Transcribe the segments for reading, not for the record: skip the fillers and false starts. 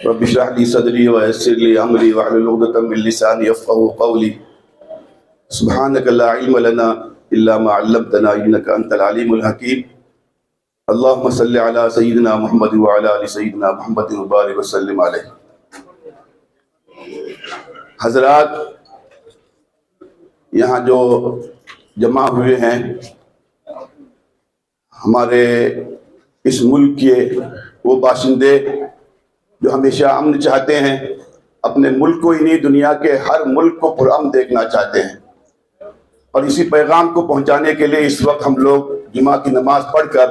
رب اشرح لي صدري ويسر لي امري واحلل عقدة من لساني يفقهوا قولي سبحانك لا علم لنا الا ما علمتنا انك انت العليم الحكيم اللهم صل على سيدنا محمد وعلى ال سيدنا محمد وبارك وسلم علیہ۔ حضرات، یہاں جو جمع ہوئے ہیں ہمارے اس ملک کے وہ باشندے جو ہمیشہ امن چاہتے ہیں، اپنے ملک کو ہی نہیں دنیا کے ہر ملک کو پرامن دیکھنا چاہتے ہیں، اور اسی پیغام کو پہنچانے کے لیے اس وقت ہم لوگ جمعہ کی نماز پڑھ کر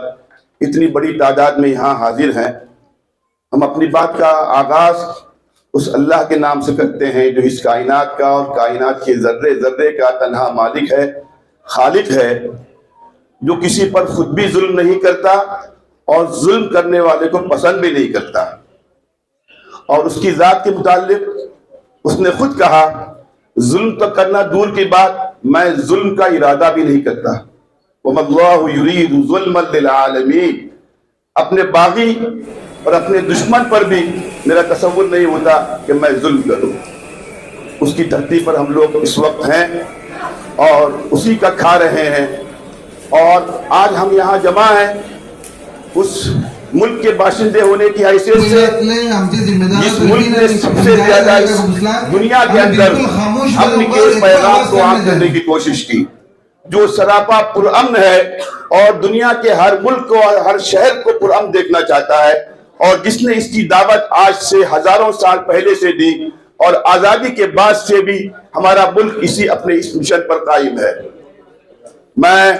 اتنی بڑی تعداد میں یہاں حاضر ہیں۔ ہم اپنی بات کا آغاز اس اللہ کے نام سے کرتے ہیں جو اس کائنات کا اور کائنات کے ذرے ذرے کا تنہا مالک ہے، خالق ہے، جو کسی پر خود بھی ظلم نہیں کرتا اور ظلم کرنے والے کو پسند بھی نہیں کرتا، اور اس کی ذات کے متعلق اس نے خود کہا ظلم تو کرنا دور کی بات، میں ظلم کا ارادہ بھی نہیں کرتا۔ وَمَا اللَّهُ يُرِيدُ ظُلْمًا لِلْعَالَمِينَ، اپنے باغی اور اپنے دشمن پر بھی میرا تصور نہیں ہوتا کہ میں ظلم کروں۔ اس کی دھرتی پر ہم لوگ اس وقت ہیں اور اسی کا کھا رہے ہیں، اور آج ہم یہاں جمع ہیں اس ملک کے باشندے ہونے کی حیثیت سے، جس ملک نے سب سے زیادہ اس دنیا کے اندر اپنے کے پیغام کو عام کرنے کی کوشش کی، جو سراپا پرامن ہے اور دنیا کے ہر ملک کو اور ہر شہر کو پرامن دیکھنا چاہتا ہے، اور جس نے اس کی دعوت آج سے ہزاروں سال پہلے سے دی، اور آزادی کے بعد سے بھی ہمارا ملک اسی اپنے اس مشن پر قائم ہے۔ میں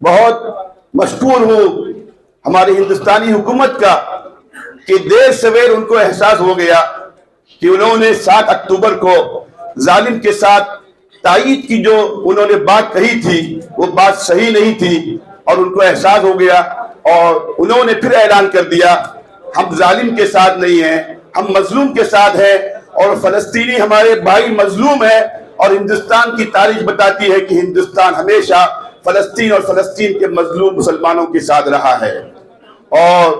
بہت مشکور ہوں ہماری ہندوستانی حکومت کا کہ دیر سویر ان کو احساس ہو گیا کہ انہوں نے 7 اکتوبر کو ظالم کے ساتھ تائید کی جو انہوں نے بات کہی تھی وہ بات صحیح نہیں تھی، اور ان کو احساس ہو گیا اور انہوں نے پھر اعلان کر دیا ہم ظالم کے ساتھ نہیں ہیں، ہم مظلوم کے ساتھ ہیں، اور فلسطینی ہمارے بھائی مظلوم ہیں، اور ہندوستان کی تاریخ بتاتی ہے کہ ہندوستان ہمیشہ فلسطین اور فلسطین کے مظلوم مسلمانوں کے ساتھ رہا ہے۔ اور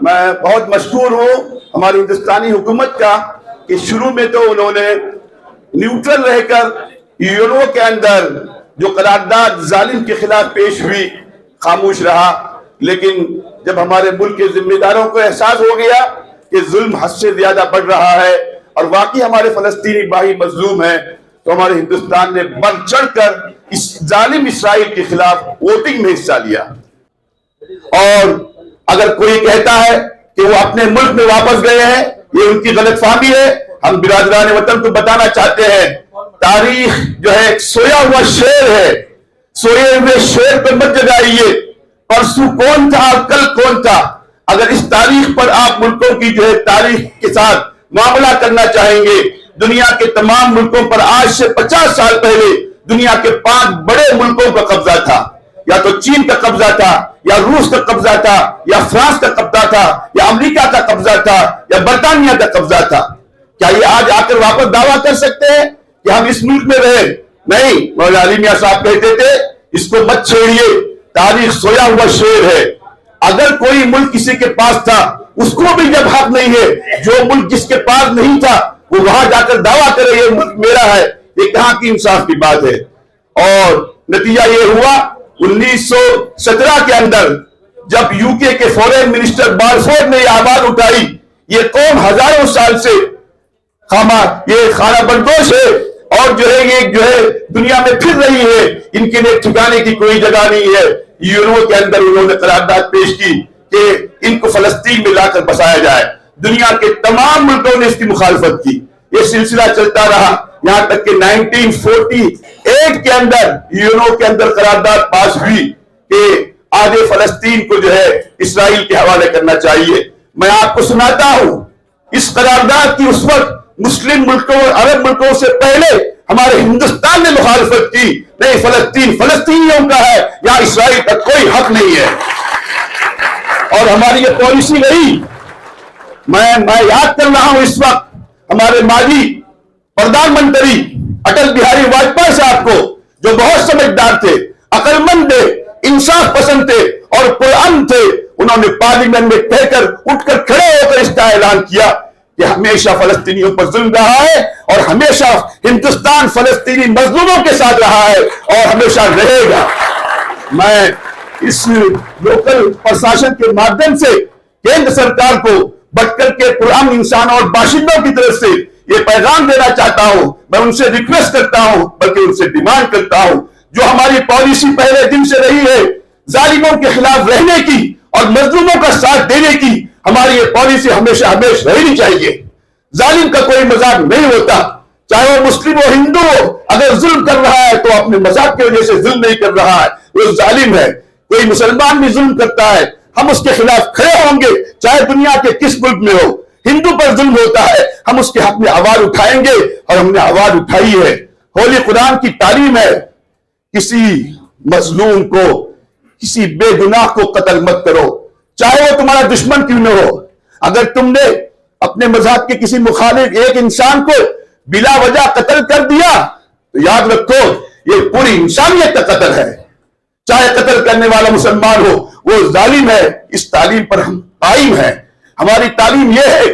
میں بہت مشکور ہوں ہماری ہندوستانی حکومت کا کہ شروع میں تو انہوں نے نیوٹرل رہ کر یونو کے اندر جو قرارداد ظالم کے خلاف پیش ہوئی خاموش رہا، لیکن جب ہمارے ملک کے ذمہ داروں کو احساس ہو گیا کہ ظلم حد سے زیادہ بڑھ رہا ہے اور واقعی ہمارے فلسطینی بھائی مظلوم ہیں، تو ہمارے ہندوستان نے بڑھ چڑھ کر اس ظالم اسرائیل کے خلاف ووٹنگ میں حصہ لیا۔ اور اگر کوئی کہتا ہے کہ وہ اپنے ملک میں واپس گئے ہیں، یہ ان کی غلط فہمی ہے۔ ہم برادران وطن کو بتانا چاہتے ہیں تاریخ جو ہے ایک سویا ہوا شیر ہے، سوئے ہوئے شیر پر مت جگائیے، پرسوں کون تھا کل کون تھا۔ اگر اس تاریخ پر آپ ملکوں کی جو ہے تاریخ کے ساتھ معاملہ کرنا چاہیں گے، دنیا کے تمام ملکوں پر آج سے 50 سال پہلے دنیا کے 5 بڑے ملکوں کا قبضہ تھا، یا تو چین کا قبضہ تھا، یا روس کا قبضہ تھا، یا فرانس کا قبضہ تھا، یا امریکہ کا قبضہ تھا، یا برطانیہ کا قبضہ تھا۔ کیا یہ آج آ کر واپس دعویٰ کر سکتے ہیں کہ ہم اس ملک میں رہے؟ نہیں۔ مولانا علی میاں صاحب کہتے تھے اس کو مت چھیڑیے، تاریخ سویا ہوا شیر ہے۔ اگر کوئی ملک کسی کے پاس تھا اس کو بھی جب حق نہیں ہے، جو ملک جس کے پاس نہیں تھا وہ وہاں جا کر دعویٰ کرے یہ ملک میرا ہے، یہ کہاں کی انصاف کی بات ہے؟ اور نتیجہ یہ ہوا 1917 کے اندر جب یو کے فورن منسٹر بالفور نے یہ آواز اٹھائی، یہ قوم ہزاروں سال سے یہ خانہ بردوش ہے اور جو ہے یہ جو ہے دنیا میں پھر رہی ہے، ان کے لیے ٹھکانے کی کوئی جگہ نہیں ہے۔ یونو کے اندر انہوں نے قرارداد پیش کی کہ ان کو فلسطین میں لا کر بسایا جائے۔ دنیا کے تمام ملکوں نے اس کی مخالفت کی، یہ سلسلہ چلتا رہا یہاں تک کہ 1948 کے اندر یونو کے اندر قرارداد پاس ہوئی کہ آدھے فلسطین کو جو ہے اسرائیل کے حوالے کرنا چاہیے۔ میں آپ کو سناتا ہوں اس قرارداد کی اس وقت مسلم ملکوں اور عرب ملکوں سے پہلے ہمارے ہندوستان نے مخالفت کی، نہیں فلسطین فلسطینیوں کا ہے، یہاں اسرائیل کا کوئی حق نہیں ہے، اور ہماری یہ پالیسی رہی۔ میں یاد کر رہا ہوں اس وقت ہمارے ماضی پردھان منتری اٹل بہاری واجپئی صاحب کو، جو بہت سمجھدار تھے، عقل مند تھے، انصاف پسند تھے اور پرامن تھے، انہوں نے پارلیمنٹ میں کہہ کر اٹھ کر کھڑے ہو کر اس کا اعلان کیا کہ ہمیشہ فلسطینیوں پر ظلم رہا ہے اور ہمیشہ ہندوستان فلسطینی مظلوموں کے ساتھ رہا ہے اور ہمیشہ رہے گا۔ میں اس لوکل پرشاسن کے مادھیم سے کیندر سرکار کو بڑھ کر کے پرامن انسانوں اور باشندوں کی طرف سے یہ پیغام دینا چاہتا ہوں، میں ان سے ریکویسٹ کرتا ہوں بلکہ ان سے ڈیمانڈ کرتا ہوں، جو ہماری پالیسی پہلے دن سے رہی ہے ظالموں کے خلاف رہنے کی اور مظلوموں کا ساتھ دینے کی، ہماری یہ پالیسی ہمیشہ ہمیشہ رہنی چاہیے۔ ظالم کا کوئی مذاق نہیں ہوتا، چاہے وہ مسلم ہو ہندو ہو، اگر ظلم کر رہا ہے تو اپنے مذاق کی وجہ سے ظلم نہیں کر رہا ہے، وہ ظالم ہے۔ کوئی مسلمان بھی ظلم کرتا ہے، ہم اس کے خلاف کھڑے ہوں گے، چاہے دنیا کے کس ملک میں ہو۔ ہندو پر ظلم ہوتا ہے، ہم اس کے حق میں آواز اٹھائیں گے اور ہم نے آواز اٹھائی ہے۔ ہولی قرآن کی تعلیم ہے، کسی مظلوم کو، کسی بے گناہ کو قتل مت کرو، چاہے وہ تمہارا دشمن کیوں نہ ہو۔ اگر تم نے اپنے مذہب کے کسی مخالف ایک انسان کو بلا وجہ قتل کر دیا تو یاد رکھو یہ پوری انسانیت کا قتل ہے، چاہے قتل کرنے والا مسلمان ہو، وہ ظالم ہے۔ اس تعلیم پر ہم قائم ہیں۔ ہماری تعلیم یہ ہے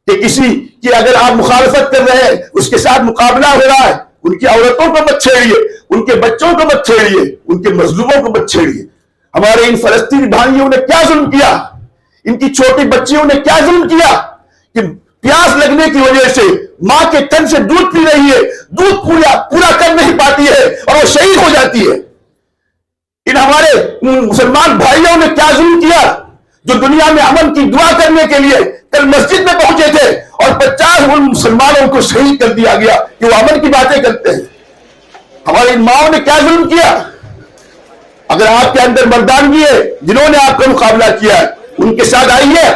کہ کسی کی اگر آپ مخالفت کر رہے ہیں، اس کے ساتھ مقابلہ ہو رہا ہے، ان کی عورتوں کو مت چھیڑیے، ان کے بچوں کو مت چھیڑیے، ان کے مظلوموں کو مت چھیڑیے۔ ہمارے ان فلسطینی بھائیوں نے کیا ظلم کیا، ان کی چھوٹی بچیوں نے کیا ظلم کیا کہ پیاس لگنے کی وجہ سے ماں کے تن سے دودھ پی رہی ہے، دودھ پورا کر نہیں پاتی ہے اور وہ شہید ہو جاتی ہے۔ ان ہمارے مسلمان بھائیوں نے کیا ظلم کیا جو دنیا میں امن کی دعا کرنے کے لیے کل مسجد میں پہنچے تھے اور 50 ان مسلمانوں کو شہید کر دیا گیا کہ وہ امن کی باتیں کرتے ہیں۔ ہماری ان ماؤں نے کیا ظلم کیا؟ اگر آپ کے اندر مردانگی ہے، جنہوں نے آپ کا مقابلہ کیا ہے ان کے ساتھ آئیے۔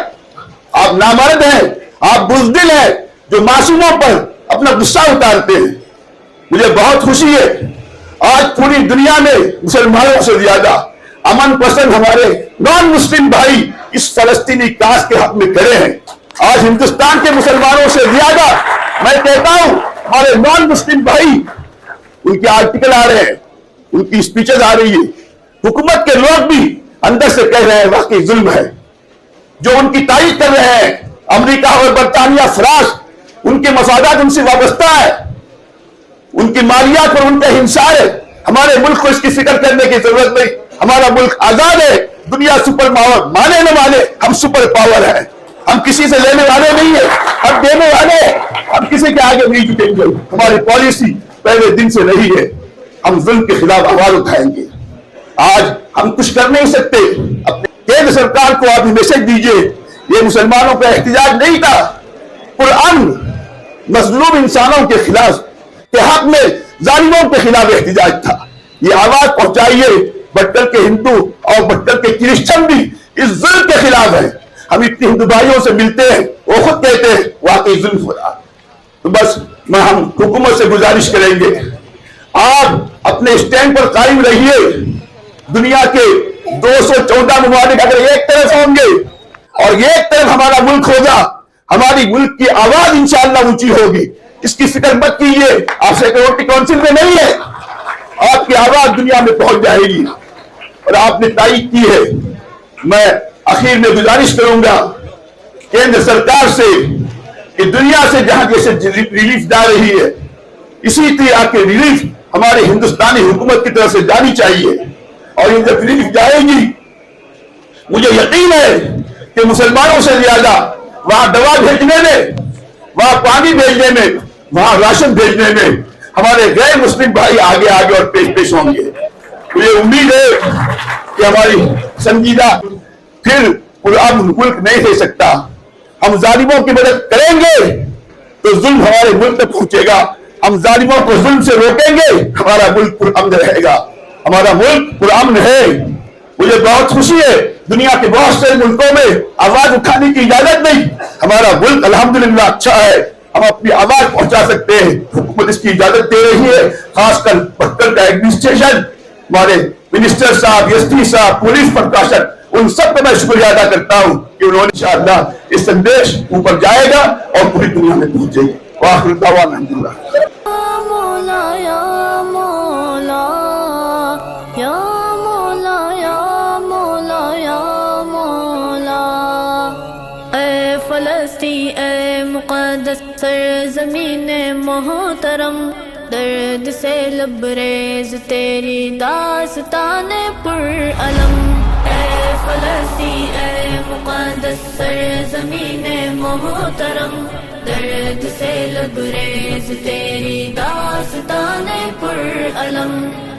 آپ نامرد ہیں، آپ بزدل ہیں جو معصوموں پر اپنا غصہ اتارتے ہیں۔ مجھے بہت خوشی ہے آج پوری دنیا میں مسلمانوں سے زیادہ امن پسند ہمارے نان مسلم بھائی اس فلسطینی کاس کے حق میں کھڑے ہیں۔ آج ہندوستان کے مسلمانوں سے زیادہ میں کہتا ہوں ہمارے نان مسلم بھائی، ان کے آرٹیکل آ رہے ہیں، ان کی اسپیچز آ رہی ہے، حکومت کے لوگ بھی اندر سے کہہ رہے ہیں واقعی ظلم ہے۔ جو ان کی تائید کر رہے ہیں امریکہ اور برطانیہ، فرانس، ان کے مفادات ان سے وابستہ ہے، ان کی مالیات پر ان کا انحصار ہے۔ ہمارے ملک کو اس کی فکر کرنے کی ضرورت نہیں، ہمارا ملک آزاد ہے۔ دنیا سپر پاور مانے نہ مانے، ہم سپر پاور ہیں، ہم کسی سے لینے والے نہیں ہیں، ہم دینے والے ہیں، ہم کسی کے آگے نہیں جھکیں گے۔ ہماری پالیسی پہلے دن سے رہی ہے، ہم ظلم کے خلاف آواز اٹھائیں گے۔ آج ہم کچھ کر نہیں سکتے، اپنے کیندر سرکار کو آپ میسج دیجئے، یہ مسلمانوں کا احتجاج نہیں تھا، قرآن مظلوم انسانوں کے خلاف کے حق میں ظالموں کے خلاف احتجاج تھا۔ یہ آواز پہنچائیے، بٹر کے ہندو اور بٹر کے کرسچن بھی اس ظلم کے خلاف ہیں۔ ہم اتنے ہندو بھائیوں سے ملتے ہیں، وہ خود کہتے ہیں واقعی ظلم ہو رہا۔ تو بس ہم حکومت سے گزارش کریں گے آپ اپنے اسٹینڈ پر قائم رہیے۔ دنیا کے 214 ممالک اگر ایک طرف ہوں گے اور ایک طرف ہمارا ملک ہوگا، ہماری ملک کی آواز انشاءاللہ اونچی ہوگی۔ اس کی فکر مت کیجیے، آپ سیکورٹی کونسل میں نہیں ہے، آپ کی آواز دنیا میں پہنچ جائے گی اور آپ نے تائید کی ہے۔ میں آخر میں گزارش کروں گا کیندر سرکار سے کہ دنیا سے جہاں جیسے ریلیف جا رہی ہے، اسی طرح کے ریلیف ہماری ہندوستانی حکومت کی طرف سے جانی چاہیے، اور یہ جب ریلیف جائے گی مجھے یقین ہے کہ مسلمانوں سے زیادہ وہاں دوا بھیجنے میں، وہاں پانی بھیجنے میں، وہاں راشن بھیجنے میں ہمارے غیر مسلم بھائی آگے آگے اور پیش ہوں گے۔ مجھے امید ہے کہ ہماری سنجیدہ پھر پرامن ملک نہیں دے سکتا۔ ہم ظالموں کی مدد کریں گے تو ظلم ہمارے ملک تک پہنچے گا، ہم ظالموں کو ظلم سے روکیں گے، ہمارا ملک پرامن رہے گا، ہمارا ملک پرامن ہے۔ مجھے بہت خوشی ہے دنیا کے بہت سے ملکوں میں آواز اٹھانے کی اجازت نہیں، ہمارا ملک الحمدللہ اچھا ہے، ہم اپنی آواز پہنچا سکتے ہیں، حکومت اس کی اجازت دے رہی ہے۔ خاص کر بھٹکل کا ایڈمنسٹریشن، ہمارے منسٹر صاحب، ایس پی صاحب، پولیس پرشاسن، ان سب کا میں شکریہ ادا کرتا ہوں کہ انہوں نے انشاءاللہ یہ سندیش اوپر جائے گا اور پوری دنیا میں پہنچے گا۔ وآخر دعوانا الحمدللہ۔ فلسطین اے مقدس سرزمین محترم، درد سے لبریز تیری داستان پرعلم۔ اے فلسطین اے مقدس سرزمین محترم، درد سے لبریز تیری داستان پرعلم۔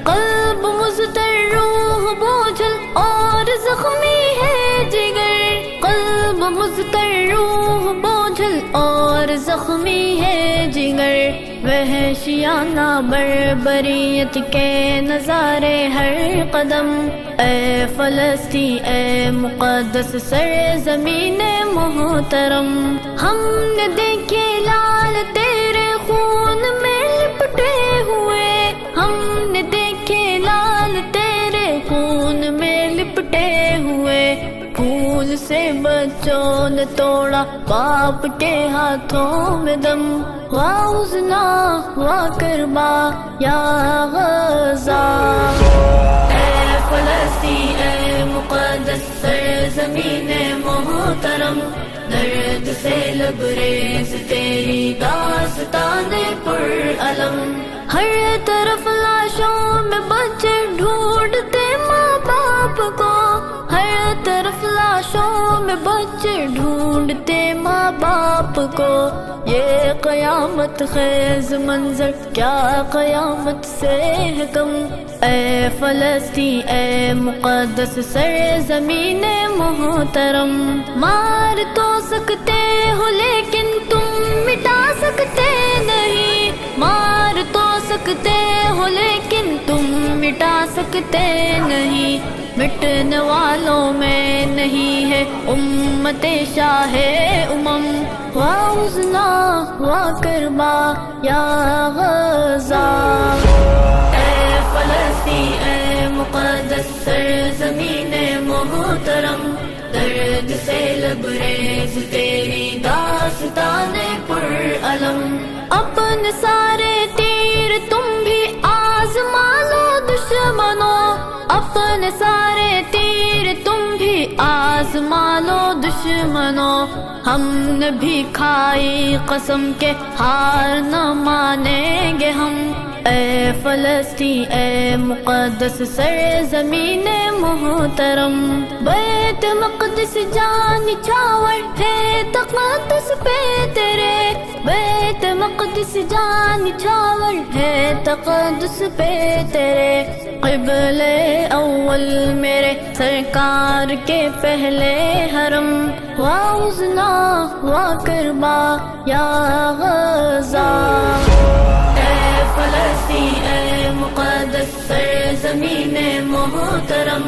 قلب مضطر روح بوجھل اور زخمی ہے جگر، قلب مضطر روح بوجھل اور زخمی ہے جگر، وحشیانہ بربریت کے نظارے ہر قدم۔ اے فلسطین اے مقدس سرزمین محترم، ہم نے دیکھے لال تیرے خون میں لپٹے ہوئے، ہم نے دیکھے لال تیرے خون میں لپٹے ہوئے، پھول سے بچوں نے توڑا باپ کے ہاتھوں میں دم، واہ حزنا واہ کربا یا غزہ۔ اے فلسطین اے مقدس سرزمین محترم، درد سے لبریز تیری داستان پرعلم۔ ہر طرف لاشوں میں بچے ڈھونڈتے ماں باپ کو، ہر طرف لاشوں میں بچے ڈھونڈتے ماں باپ کو، یہ قیامت خیز منظر کیا قیامت سے ہے کم۔ اے فلسطین اے مقدس سرزمین محترم، مار تو سکتے ہو لیکن تم مٹا سکتے نہیں، مار تو سکتے ہو لیکن تم مٹا سکتے نہیں، مٹنے والوں میں نہیں ہے امت شاہ امم، واہ حزنا واہ کربا یا غزہ۔ اے فلسطین اے مقدس سرزمین محترم، درد سے لبریز تیری داستان پرعلم۔ اپنے سارے تیر تم بھی آزما لو دشمنوں، اپنے سارے تیر تم بھی آزما لو دشمنوں، ہم نے بھی کھائی قسم کے ہار نہ مانیں گے ہم۔ اے فلسطین اے مقدس سرزمین محترم، بیت مقدس جان نچھاور ہے تقدس پہ تیرے، بیت مقدس جان نچھاور ہے تقدس پہ تیرے، قبلے اول میرے سرکار کے پہلے حرم، واہ حزنا واہ کربا یا غزہ۔ فلسطین اے مقدس سرزمین محترم،